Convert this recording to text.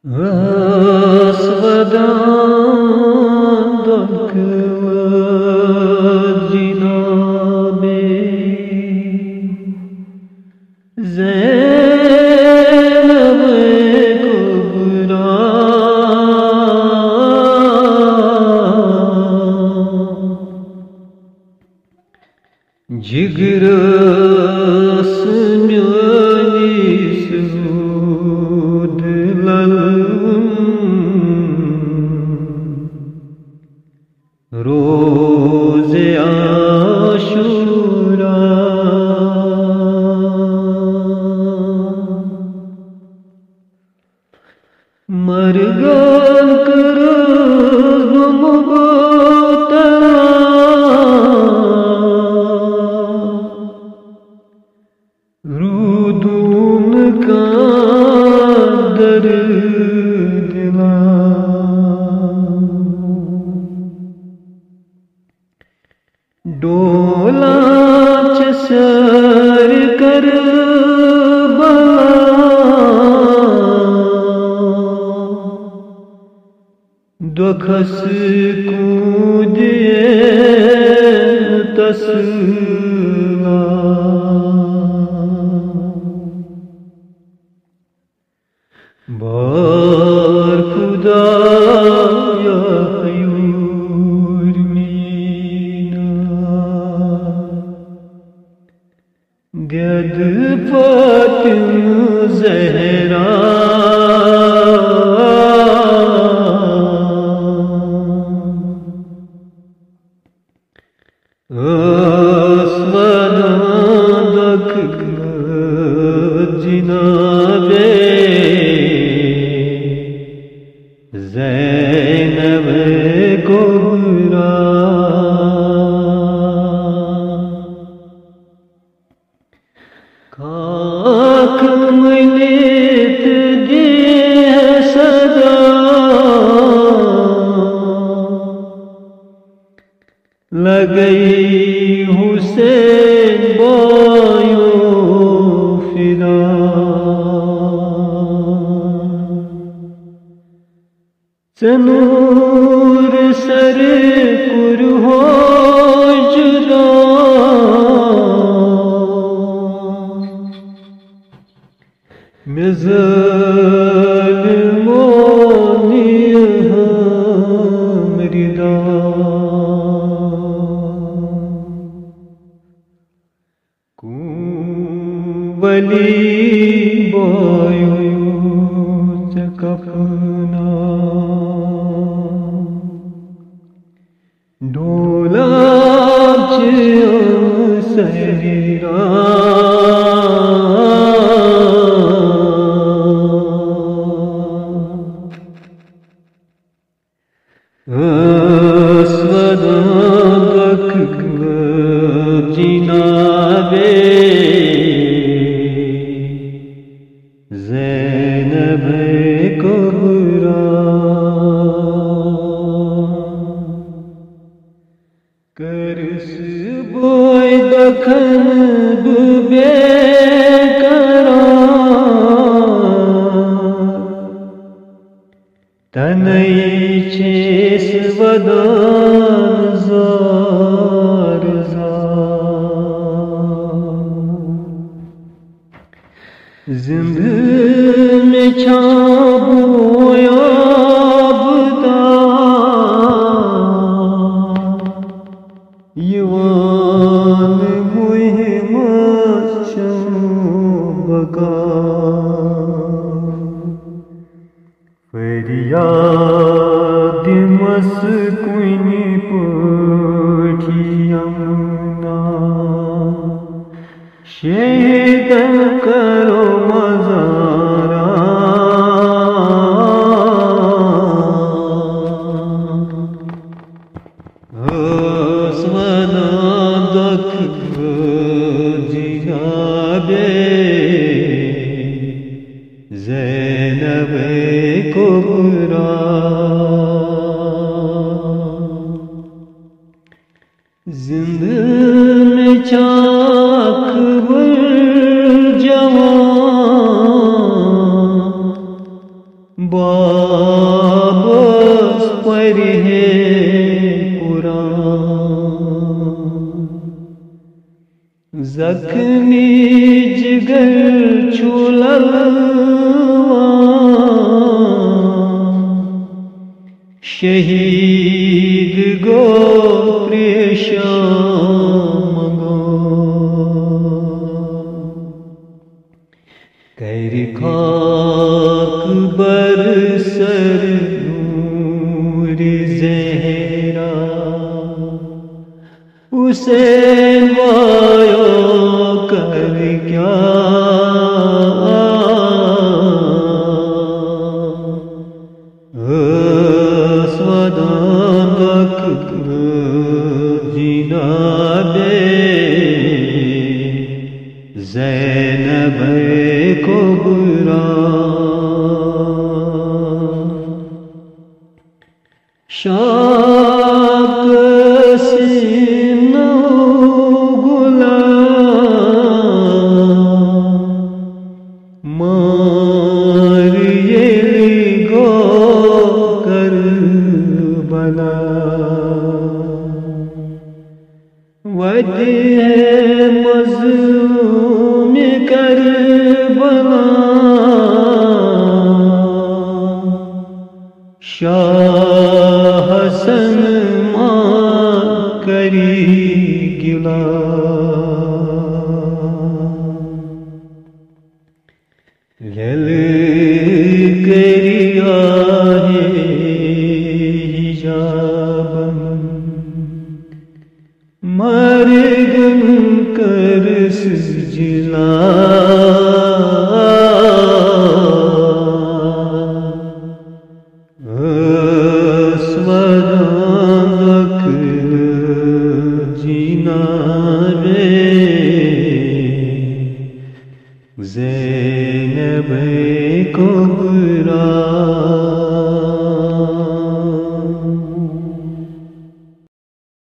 Asvadan dakılı cinabe Zeynep-i Kubra Cigrası روز عاشورا مرگان کرز مبتلا رودون کا در دلا ڈولا چسر کر دکھس کودیے تسلا بار خدا یا گد فاطمہ زہرا اسودان دکھل جنابے زینب کبریٰ خاک ملیت دی صدا لگئی حسین بایو فدا سنور سر پر ہو جدا ظالمانی ہمردا کو ولی بایو چکپنا ڈولا چیئن سہرا اسودان دکھل جنابے زینب کبریٰ کرس بوئی دکھن بے تنئی چیس ودان زار زند میں چھابو یابدا یوان مہم شبکا فریاد مسکونی پٹھیاں شہید کرو مزارا اسودان دکھل جنابے زینب کبریٰ زند میں چاک بر جوان واپس پر ہے قرآن، زخمی جگر چھللوا شہید گو پریشان مگو کر خاک بر سر نور زہرا حسین وایو کر کیا جناب زینب کبریٰ شاک سینو غلام ماریلی گو کربلا وجہ مظلوم کربلا شاہ حسن ماں کری گلا لل کریا ہے حجاب مرگن کر سجلا اسودانک جناب زینب کبریٰ